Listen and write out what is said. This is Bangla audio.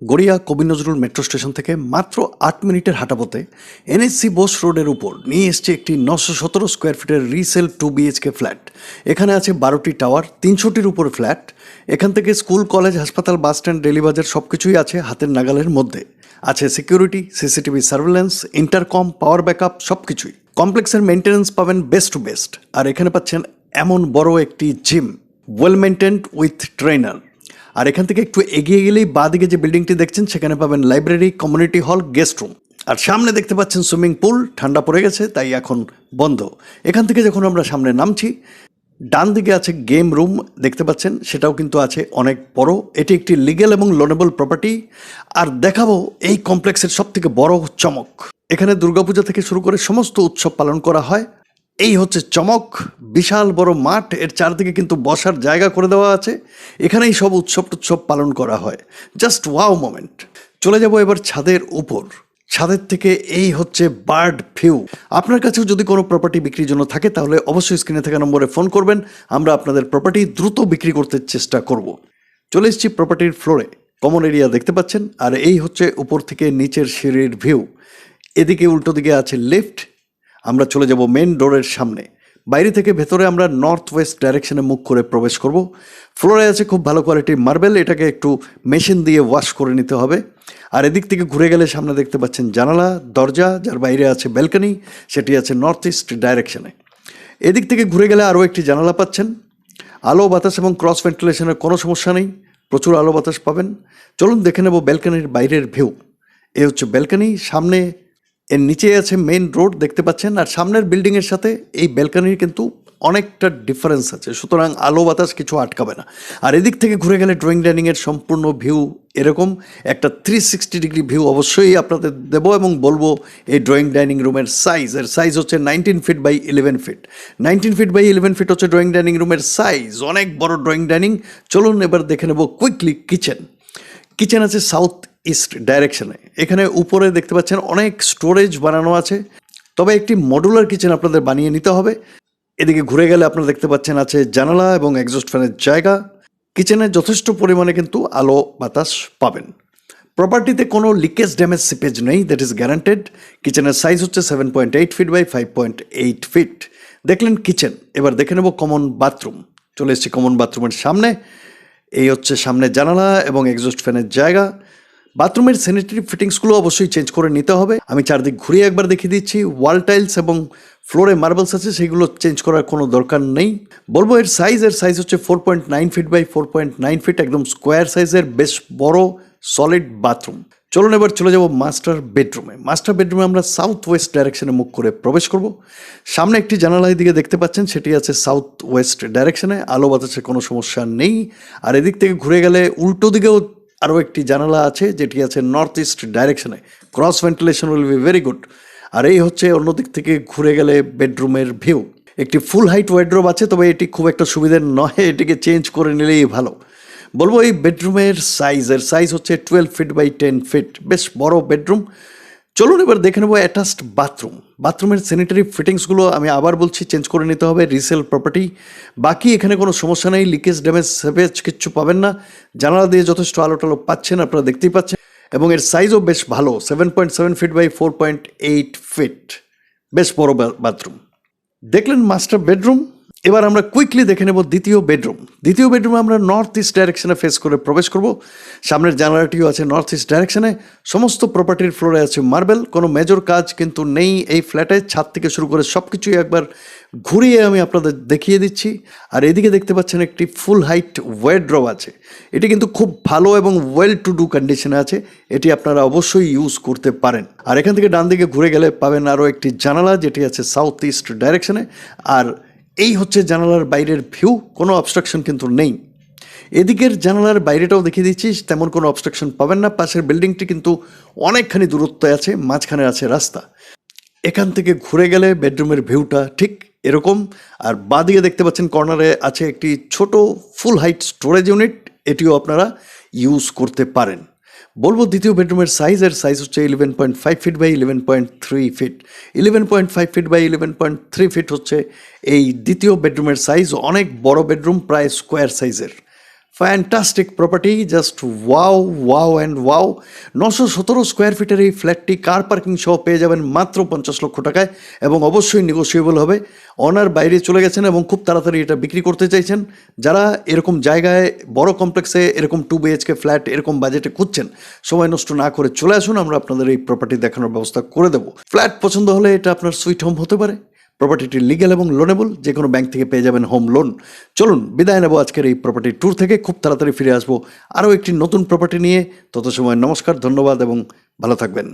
গড়িয়া কবি নজরুল মেট্রো স্টেশন থেকে মাত্র ৮ মিনিটের হাঁটাপথে এনএসসি বোস রোডের উপর নিয়ে এসছে একটি ৯১৭ স্কোয়ার ফিটের রিসেল 2 BHK ফ্ল্যাট। এখানে আছে 12টি টাওয়ার, ৩০০টির উপর ফ্ল্যাট। এখান থেকে স্কুল, কলেজ, হাসপাতাল, বাস স্ট্যান্ড, রেলিবাজার সব কিছুই আছে হাতের নাগালের মধ্যে। আছে security, CCTV surveillance, intercom, power backup সব কিছুই। কমপ্লেক্সের মেনটেন্যান্স পাবেন বেস্ট টু বেস্ট। আর এখানে পাচ্ছেন এমন বড় একটি gym, well maintained with trainer. আর এখান থেকে একটু এগিয়ে গেলেই বাঁদিকে যে বিল্ডিংটি দেখছেন সেখানে পাবেন library, community hall, guest room. আর সামনে দেখতে পাচ্ছেন সুইমিং পুল। ঠান্ডা পড়ে গেছে তাই এখন বন্ধ। এখান থেকে যখন আমরা সামনে নামছি, ডান দিকে আছে গেম রুম, দেখতে পাচ্ছেন সেটাও কিন্তু আছে অনেক বড়। এটি একটি লিগ্যাল এবং লোনেবল প্রপার্টি। আর দেখাবো এই কমপ্লেক্সের সব থেকে বড় চমক। এখানে দুর্গাপূজা থেকে শুরু করে সমস্ত উৎসব পালন করা হয়। এই হচ্ছে চমক। বিশাল বড় মাঠ, এর চারদিকে কিন্তু বসার জায়গা করে দেওয়া আছে। এখানেই সব উৎসব পালন করা হয়। Just wow moment. চলে যাব এবার ছাদের উপর। ছাদের থেকে এই হচ্ছে বার্ড ভিউ। আপনার কাছেও যদি কোনো প্রপার্টি বিক্রির জন্য থাকে তাহলে অবশ্যই স্ক্রিনে থাকা নম্বরে ফোন করবেন। আমরা আপনাদের প্রপার্টি দ্রুত বিক্রি করতে চেষ্টা করব। চলে এসেছি প্রপার্টির ফ্লোরে। কমন এরিয়া দেখতে পাচ্ছেন। আর এই হচ্ছে উপর থেকে নিচের সিঁড়ির ভিউ। এদিকে উল্টো দিকে আছে লিফট। আমরা চলে যাব মেন ডোরের সামনে। বাইরে থেকে ভেতরে আমরা নর্থ ওয়েস্ট ডাইরেকশনে মুখ করে প্রবেশ করব। ফ্লোরে আছে খুব ভালো কোয়ালিটির মার্বেল, এটাকে একটু মেশিন দিয়ে ওয়াশ করে নিতে হবে। আর এদিক থেকে ঘুরে গেলে সামনে দেখতে পাচ্ছেন জানালা, দরজা, যার বাইরে আছে ব্যালকনি, সেটি আছে নর্থ ইস্ট ডাইরেকশনে। এদিক থেকে ঘুরে গেলে আরও একটি জানালা পাচ্ছেন। আলো বাতাস এবং ক্রস ভেন্টিলেশনের কোনো সমস্যা নেই, প্রচুর আলো বাতাস পাবেন। চলুন দেখে নেব ব্যালকনির বাইরের ভিউ। এ হচ্ছে ব্যালকনি। সামনে এর নিচে আছে মেইন রোড দেখতে পাচ্ছেন। আর সামনের বিল্ডিংয়ের সাথে এই ব্যালকনির কিন্তু অনেকটা ডিফারেন্স আছে, সুতরাং আলো বাতাস কিছু আটকাবে না। আর এদিক থেকে ঘুরে গেলে ড্রয়িং ডাইনিংয়ের সম্পূর্ণ ভিউ এরকম একটা 360 ডিগ্রি ভিউ অবশ্যই আপনাদের দেবো এবং বলবো এই ড্রয়িং ডাইনিং রুমের সাইজ হচ্ছে 19 feet by 11 feet. 19 feet by 11 feet হচ্ছে ড্রয়িং ডাইনিং রুমের সাইজ। অনেক বড় ড্রয়িং ডাইনিং। চলুন এবার দেখে নেব কুইকলি কিচেন আছে সাউথ ইস্ট ডাইরেকশনে। এখানে উপরে দেখতে পাচ্ছেন অনেক স্টোরেজ বানানো আছে, তবে একটি মডুলার কিচেন আপনাদের বানিয়ে নিতে হবে। এদিকে ঘুরে গেলে আপনারা দেখতে পাচ্ছেন আছে জানালা এবং এক্সস্ট ফ্যানের জায়গা। কিচেনে যথেষ্ট পরিমাণে কিন্তু আলো বাতাস পাবেন। প্রপার্টিতে কোনো লিকেজ, ড্যামেজ, সিপেজ নেই, দ্যাট ইজ গ্যারান্টেড। কিচেনের সাইজ হচ্ছে 7.8 ফিট বাই 5.8 ফিট। দেখলেন কিচেন। এবার দেখে নেব কমন বাথরুম। চলে এসেছি কমন বাথরুমের সামনে। এই হচ্ছে সামনে জানালা এবং এক্সস্ট ফ্যানের জায়গা। বাথরুমের স্যানিটারি ফিটিংসগুলো অবশ্যই চেঞ্জ করে নিতে হবে। আমি চারদিক ঘুরিয়ে একবার দেখিয়ে দিচ্ছি। ওয়াল টাইলস এবং ফ্লোরে মার্বেলস আছে, সেগুলো চেঞ্জ করার কোনো দরকার নেই। বলবো এর সাইজ হচ্ছে 4.9 ফিট বাই 4.9 ফিট, একদম স্কোয়ার সাইজের বেশ বড় সলিড বাথরুম। চলুন এবার চলে যাব মাস্টার বেডরুমে আমরা সাউথ ওয়েস্ট ডাইরেকশনে মুখ করে প্রবেশ করব। সামনে একটি জানালার দিকে দেখতে পাচ্ছেন, সেটি আছে সাউথ ওয়েস্ট ডাইরেকশনে। আলো বাতাসের কোনো সমস্যা নেই। আর এদিক থেকে ঘুরে গেলে উল্টো দিকেও আরও একটি জানালা আছে, যেটি আছে নর্থ ইস্ট ডাইরেকশনে। Cross ventilation will be very good. আর এই হচ্ছে অন্যদিক থেকে ঘুরে গেলে বেডরুমের ভিউ। একটি ফুল হাইট ওয়ার্ডরোব আছে, তবে এটি খুব একটা সুবিধার নয়, এটিকে চেঞ্জ করে নিলেই ভালো। বলবো এই বেডরুমের সাইজ হচ্ছে 12 ফিট বাই 10 ফিট, বেশ বড় বেডরুম। চলুন এবার দেখে নেবো অ্যাটাচড বাথরুমের স্যানিটারি ফিটিংসগুলো আমি আবার বলছি চেঞ্জ করে নিতে হবে, রিসেল প্রপার্টি। বাকি এখানে কোনো সমস্যা নেই, লিকেজ, ড্যামেজ, সেভেজ কিচ্ছু পাবেন না। জানালা দিয়ে যথেষ্ট আলো টালো পাচ্ছেন, আপনারা দেখতেই পাচ্ছেন। এবং এর সাইজও বেশ ভালো, 7.7 ফিট বাই 4.8 ফিট, বেশ বড় বাথরুম। দেখলেন মাস্টার বেডরুম। এবার আমরা কুইকলি দেখে নেব দ্বিতীয় বেডরুমে আমরা নর্থ ইস্ট ডাইরেকশনে ফেস করে প্রবেশ করব। সামনের জানালাটিও আছে নর্থ ইস্ট ডাইরেকশনে। সমস্ত প্রপার্টির ফ্লোরে আছে মার্বেল, কোনো মেজর কাজ কিন্তু নেই এই ফ্ল্যাটে। ছাদ থেকে শুরু করে সব কিছুই একবার ঘুরিয়ে আমি আপনাদের দেখিয়ে দিচ্ছি। আর এদিকে দেখতে পাচ্ছেন একটি ফুল হাইট ওয়ার্ডরোব আছে। এটি কিন্তু খুব ভালো এবং ওয়েল টু ডু কন্ডিশনে আছে, এটি আপনারা অবশ্যই ইউজ করতে পারেন। আর এখান থেকে ডান দিকে ঘুরে গেলে পাবেন আরও একটি জানালা, যেটি আছে সাউথ ইস্ট ডাইরেকশনে। আর এই হচ্ছে জানালার বাইরের ভিউ, কোনো অবস্ট্রাকশন কিন্তু নেই। এদিকের জানালার বাইরেটাও দেখিয়ে দিচ্ছি, তেমন কোনো অবস্ট্রাকশন পাবেন না। পাশের বিল্ডিংটি কিন্তু অনেকখানি দূরত্বে আছে, মাঝখানে আছে রাস্তা। এখান থেকে ঘুরে গেলে বেডরুমের ভিউটা ঠিক এরকম। আর বাঁদিকে দেখতে পাচ্ছেন কর্নারে আছে একটি ছোট ফুল হাইট স্টোরেজ ইউনিট, এটিও আপনারা ইউজ করতে পারেন। বলবো দ্বিতীয় বেডরুমের সাইজ হচ্ছে 11.5 feet by 11.3 feet. 11.5 feet by 11.3 feet হচ্ছে এই দ্বিতীয় বেডরুমের সাইজ। অনেক বড় বেডরুম, প্রায় স্কোয়ার সাইজের। Fantastic property, just wow wow and wow. 917 square ফিটের এই ফ্ল্যাটটি কার পার্কিং সহ পেয়ে যাবেন মাত্র 50 লক্ষ টাকায়, এবং অবশ্যই নেগোসিয়েবল হবে। অনার বাইরে চলে গেছেন এবং খুব তাড়াতাড়ি এটা বিক্রি করতে চাইছেন। যারা এরকম জায়গায় বড় কমপ্লেক্সে এরকম 2 BHK ফ্ল্যাট এরকম বাজেটে খুঁজছেন, সময় নষ্ট না করে চলে আসুন, আমরা আপনাদের এই প্রপার্টি দেখানোর ব্যবস্থা করে দেবো। ফ্ল্যাট পছন্দ হলে এটা আপনার সুইট হোম হতে পারে। প্রপার্টিটি লিগ্যাল এবং লোনেবল, যে কোনো ব্যাংক থেকে পেয়ে যাবেন হোম লোন। চলুন বিদায় নেব আজকের এই প্রপার্টি ট্যুর থেকে, খুব তাড়াতাড়ি ফিরে আসবো আরও একটি নতুন প্রপার্টি নিয়ে। তত সময় নমস্কার, ধন্যবাদ এবং ভালো থাকবেন।